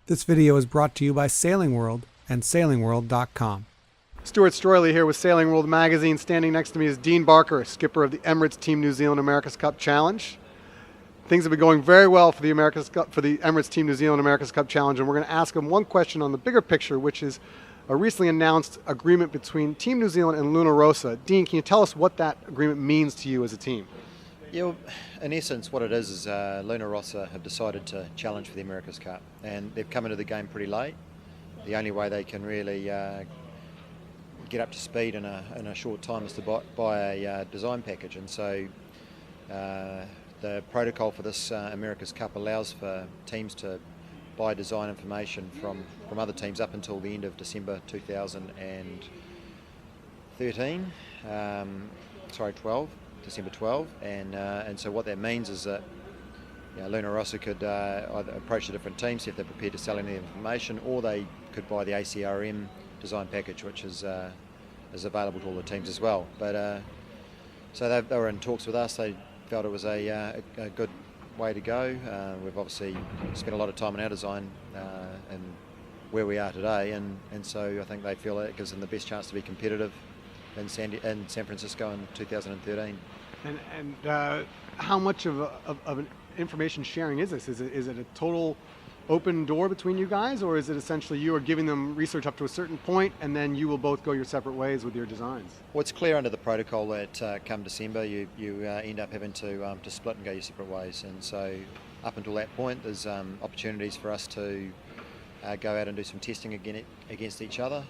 This video is brought to you by Sailing World and sailingworld.com. Stuart Stroyley here with Sailing World magazine. Standing next to me is Dean Barker, skipper of the Emirates Team New Zealand America's Cup Challenge. Things have been going very well for the Emirates Team New Zealand America's Cup Challenge, and we're going to ask him one question on the bigger picture, which is a recently announced agreement between Team New Zealand and Luna Rossa. Dean, can you tell us what that agreement means to you as a team? Yeah, well, in essence what it is Luna Rossa have decided to challenge for the America's Cup, and they've come into the game pretty late. The only way they can really get up to speed in a short time is to buy a design package, and so the protocol for this America's Cup allows for teams to buy design information from other teams up until the end of December 2013, December 12, and so what that means is that Luna Rossa could either approach the different teams, see if they're prepared to sell any information, or they could buy the ACRM design package, which is available to all the teams as well. But so they were in talks with us. They felt it was a good way to go. We've obviously spent a lot of time on our design and where we are today, and so I think they feel it gives them the best chance to be competitive in San Francisco in 2013. And how much of an information sharing is this? Is it a total open door between you guys, or is it essentially you are giving them research up to a certain point and then you will both go your separate ways with your designs? Well, it's clear under the protocol that come December you end up having to split and go your separate ways, and so up until that point there's opportunities for us to go out and do some testing against each other.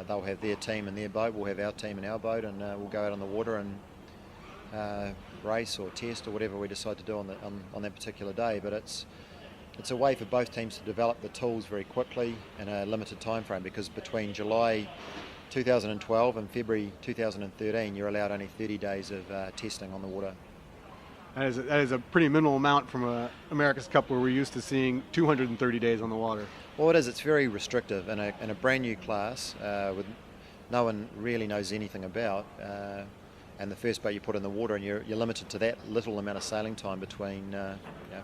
They'll have their team in their boat, we'll have our team in our boat, and we'll go out on the water and race or test or whatever we decide to do on that particular day. But it's a way for both teams to develop the tools very quickly in a limited time frame, because between July 2012 and February 2013 you're allowed only 30 days of testing on the water. That is a pretty minimal amount from a America's Cup where we're used to seeing 230 days on the water. Well, it is. It's very restrictive in a brand new class with no one really knows anything about, and the first boat you put in the water, and you're limited to that little amount of sailing time between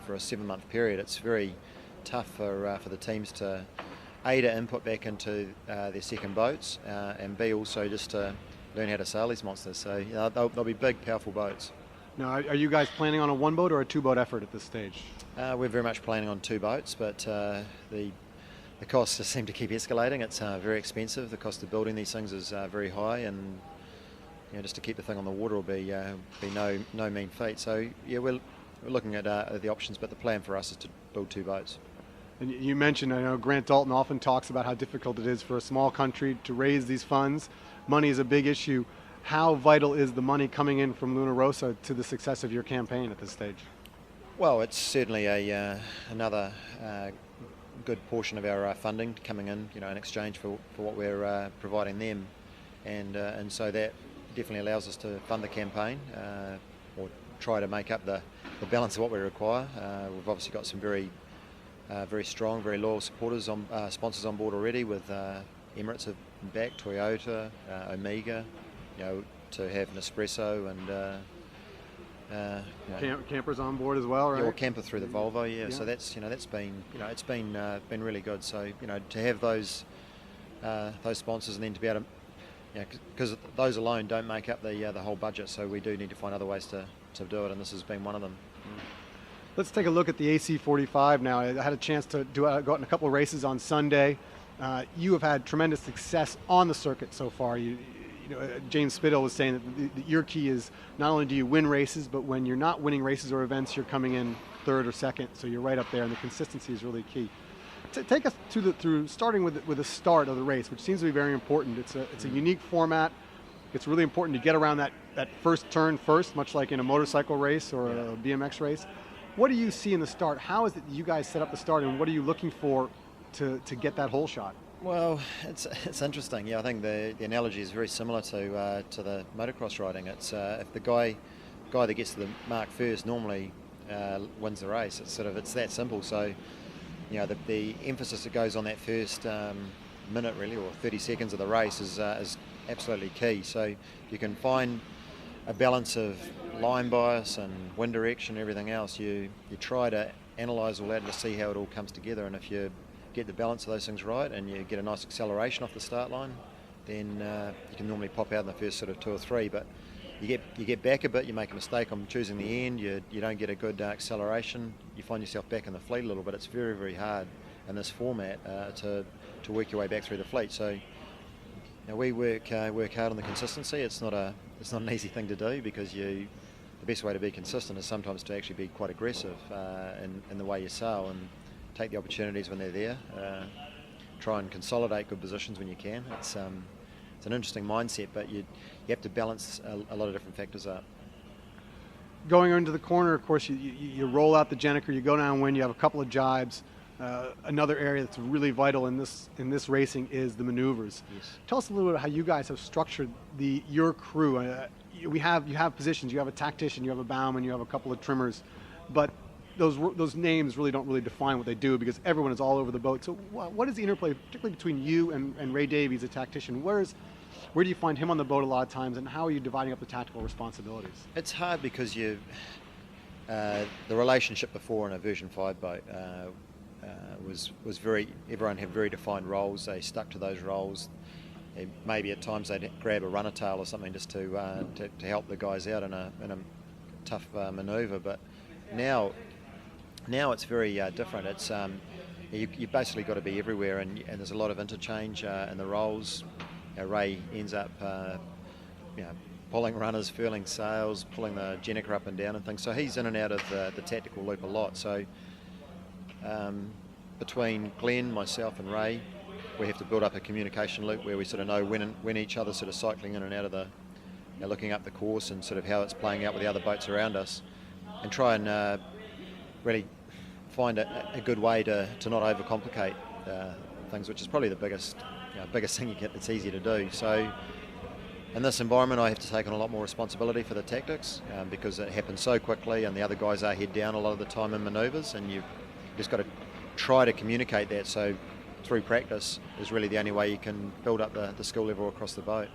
for a 7-month period. It's very tough for the teams to A, to input back into their second boats, and B, also just to learn how to sail these monsters. So they'll be big, powerful boats. Now, are you guys planning on a one-boat or a two-boat effort at this stage? We're very much planning on 2 boats, but the costs just seem to keep escalating. It's very expensive. The cost of building these things is very high, and just to keep the thing on the water will be no mean feat. So yeah, we're looking at the options, but the plan for us is to build 2 boats. And you mentioned, I know Grant Dalton often talks about how difficult it is for a small country to raise these funds. Money is a big issue. How vital is the money coming in from Luna Rossa to the success of your campaign at this stage? Well, it's certainly another good portion of our funding coming in, in exchange for what we're providing them, and so that definitely allows us to fund the campaign or try to make up the balance of what we require. We've obviously got some very strong, very loyal sponsors on board already, with Emirates have backed, Toyota, Omega, to have Nespresso, and campers on board as well, right? Yeah, or camper through the Volvo, yeah. So that's been it's been really good. So to have those sponsors, and then to be able to, because those alone don't make up the whole budget. So we do need to find other ways to do it, and this has been one of them. Let's take a look at the AC45 now. I had a chance to go out in a couple of races on Sunday. You have had tremendous success on the circuit so far. James Spittle was saying that your key is not only do you win races, but when you're not winning races or events, you're coming in third or second. So you're right up there, and the consistency is really key. Take us through starting with the start of the race, which seems to be very important. It's a unique format. It's really important to get around that first turn first, much like in a motorcycle race or a BMX race. What do you see in the start? How is it that you guys set up the start, and what are you looking for to get that hole shot? Well, it's interesting. Yeah, I think the analogy is very similar to the motocross riding. It's if the guy that gets to the mark first normally wins the race. It's that simple. So the emphasis that goes on that first minute really, or 30 seconds of the race is absolutely key. So you can find a balance of line bias and wind direction and everything else. You try to analyse all that and to see how it all comes together, and if you get the balance of those things right and you get a nice acceleration off the start line, then you can normally pop out in the first sort of 2 or 3. But you get back a bit, you make a mistake on choosing the end, you don't get a good acceleration, you find yourself back in the fleet a little bit. It's very, very hard in this format to work your way back through the fleet. So we work hard on the consistency. It's not an easy thing to do, because the best way to be consistent is sometimes to actually be quite aggressive in the way you sail and take the opportunities when they're there. Try and consolidate good positions when you can. It's an interesting mindset, but you have to balance a lot of different factors up. Going into the corner, of course, you roll out the Jenniker, you go downwind, you have a couple of jibes. Another area that's really vital in this racing is the maneuvers. Yes. Tell us a little bit how you guys have structured your crew. You have positions. You have a tactician, you have a bowman, you have a couple of trimmers, but those names really don't define what they do, because everyone is all over the boat. So what is the interplay, particularly between you and Ray Davies, a tactician? Where do you find him on the boat a lot of times, and how are you dividing up the tactical responsibilities? It's hard because the relationship before in a version 5 boat was very, everyone had very defined roles. They stuck to those roles. Maybe at times they'd grab a runner tail or something just to help the guys out in a tough manoeuvre. But now it's very different. It's you basically got to be everywhere, and there's a lot of interchange in the roles. Ray ends up pulling runners, furling sails, pulling the Jenniker up and down and things. So he's in and out of the tactical loop a lot. So between Glenn, myself and Ray, we have to build up a communication loop where we sort of know when each other's sort of cycling in and out of the, looking up the course and sort of how it's playing out with the other boats around us, and try and really find a good way to not overcomplicate things, which is probably the biggest thing you get that's easy to do. So in this environment, I have to take on a lot more responsibility for the tactics because it happens so quickly, and the other guys are head down a lot of the time in manoeuvres, and you've just got to try to communicate that. So through practice is really the only way you can build up the skill level across the boat.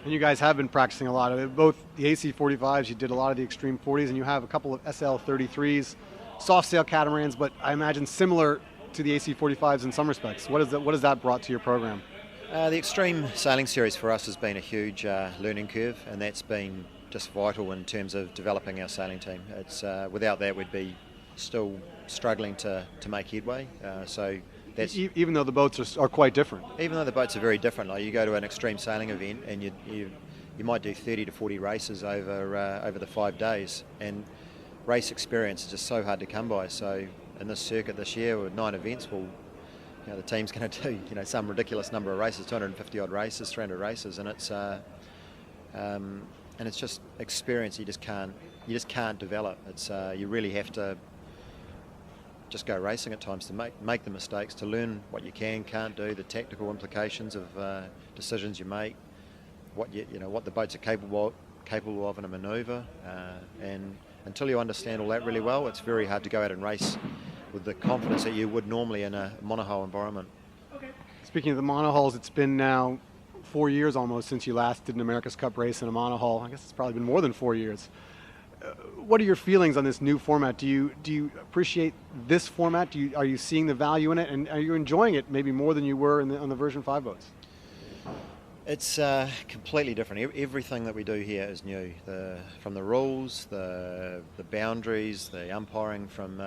And you guys have been practicing a lot of it. Both the AC-45s, you did a lot of the Extreme 40s, and you have a couple of SL-33s, soft sail catamarans, but I imagine similar to the AC-45s in some respects. What has that brought to your program? The Extreme Sailing Series for us has been a huge learning curve, and that's been just vital in terms of developing our sailing team. It's without that we'd be still struggling to make headway. So that's even though the boats are quite different. Even though the boats are very different, like you go to an extreme sailing event and you might do 30 to 40 races over the 5 days, and race experience is just so hard to come by. So in this circuit this year with 9 events, the team's going to do some ridiculous number of races, 250 odd races, 300 races, and it's just experience you just can't develop. It's you really have to just go racing at times to make the mistakes, to learn what you can't do, the tactical implications of decisions you make, what the boats are capable of in a manoeuvre, and until you understand all that really well, it's very hard to go out and race with the confidence that you would normally in a monohull environment. Speaking of the monohulls, it's been now 4 years almost since you last did an America's Cup race in a monohull. I guess it's probably been more than 4 years. What are your feelings on this new format? Do you appreciate this format? Are you seeing the value in it, and are you enjoying it maybe more than you were on the version 5 boats? It's completely different. Everything that we do here is new. From the rules, the boundaries, the umpiring from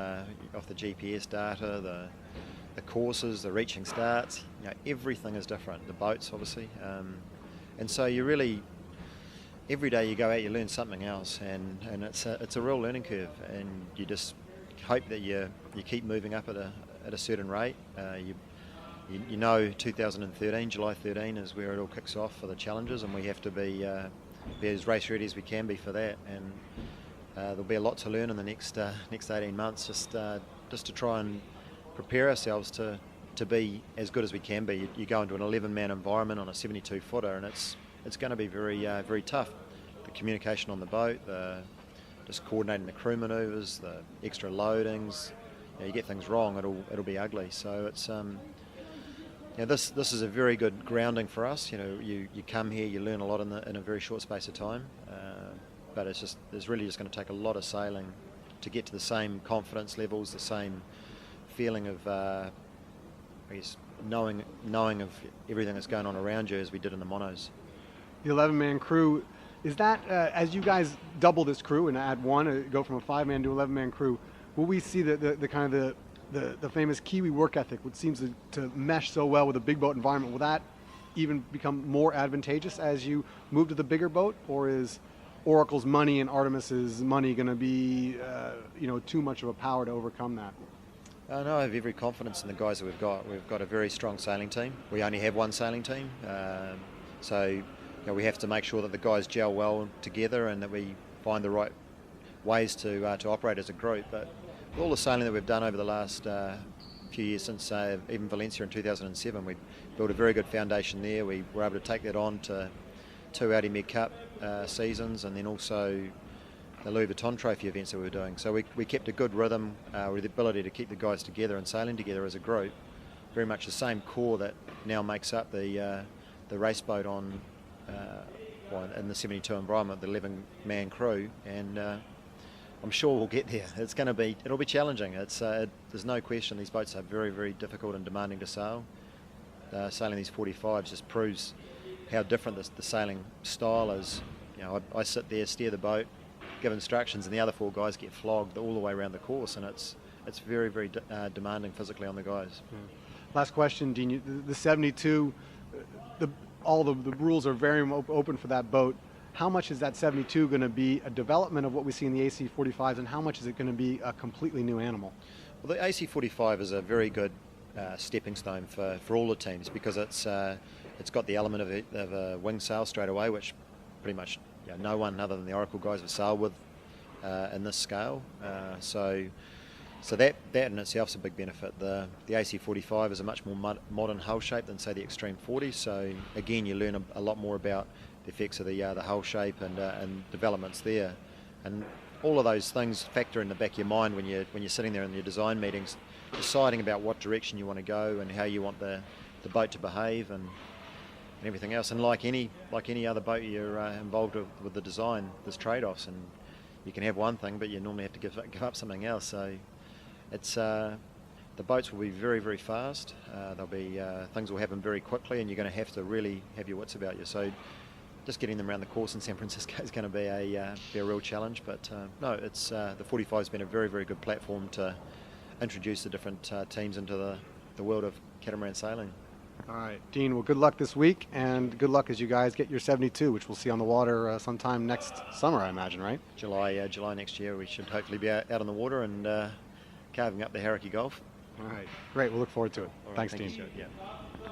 off the GPS data, the courses, the reaching starts. Everything is different. The boats, obviously, and so you really every day you go out, you learn something else, and it's a real learning curve, and you just hope that you keep moving up at a certain rate. You know, 2013, July 13 is where it all kicks off for the challenges, and we have to be as race ready as we can be for that. And there'll be a lot to learn in the next 18 months, just to try and prepare ourselves to be as good as we can be. You go into an 11-man environment on a 72-footer, and it's going to be very very tough. The communication on the boat, just coordinating the crew manoeuvres, the extra loadings. You get things wrong, it'll be ugly. So it's this is a very good grounding for us. You come here, you learn a lot in a very short space of time, but it's really just going to take a lot of sailing to get to the same confidence levels, the same feeling of I guess, knowing of everything that's going on around you as we did in the monos. The 11-man crew, is that, as you guys double this crew and add one, go from a 5-man to 11-man crew, will we see the kind of the famous Kiwi work ethic, which seems to mesh so well with a big boat environment? Will that even become more advantageous as you move to the bigger boat, or is Oracle's money and Artemis's money going to be too much of a power to overcome that? No, I have every confidence in the guys that we've got. We've got a very strong sailing team. We only have one sailing team, so we have to make sure that the guys gel well together and that we find the right ways to operate as a group. But with all the sailing that we've done over the last few years, since even Valencia in 2007, we built a very good foundation there. We were able to take that on to 2 Audi Med Cup seasons, and then also the Louis Vuitton Trophy events that we were doing. So we kept a good rhythm with the ability to keep the guys together and sailing together as a group. Very much the same core that now makes up the race boat on in the 72 environment, the 11-man crew, and I'm sure we'll get there. It'll be challenging. There's no question these boats are very, very difficult and demanding to sail. Sailing these 45s just proves how different the sailing style is. I sit there, steer the boat, give instructions, and the other 4 guys get flogged all the way around the course, and it's very, very demanding physically on the guys. Last question, Dean. The 72, all the rules are very open for that boat. How much is that 72 going to be a development of what we see in the AC45s, and how much is it going to be a completely new animal? Well, the AC45 is a very good stepping stone for all the teams, because it's got the element of a wing sail straight away, which pretty much no one other than the Oracle guys have sailed with in this scale. So that in itself is a big benefit. The AC45 is a much more modern hull shape than, say, the Extreme 40. So again, you learn a lot more about the effects of the hull shape and developments there. And all of those things factor in the back of your mind when you're sitting there in your design meetings, deciding about what direction you want to go and how you want the boat to behave and everything else. And like any other boat, you're involved with the design. There's trade-offs, and you can have one thing, but you normally have to give up something else. So it's the boats will be very, very fast. There'll be things will happen very quickly, and you're going to have to really have your wits about you. So just getting them around the course in San Francisco is going to be a real challenge. But no, it's the 45's been a very, very good platform to introduce the different teams into the world of catamaran sailing. All right, Dean, well, good luck this week, and good luck as you guys get your 72, which we'll see on the water sometime next summer, I imagine, right? July next year, we should hopefully be out on the water and carving up the Hauraki Gulf. All right, great. We'll look forward to it. All right, Thanks, thank Dean. you, Stuart. Yeah.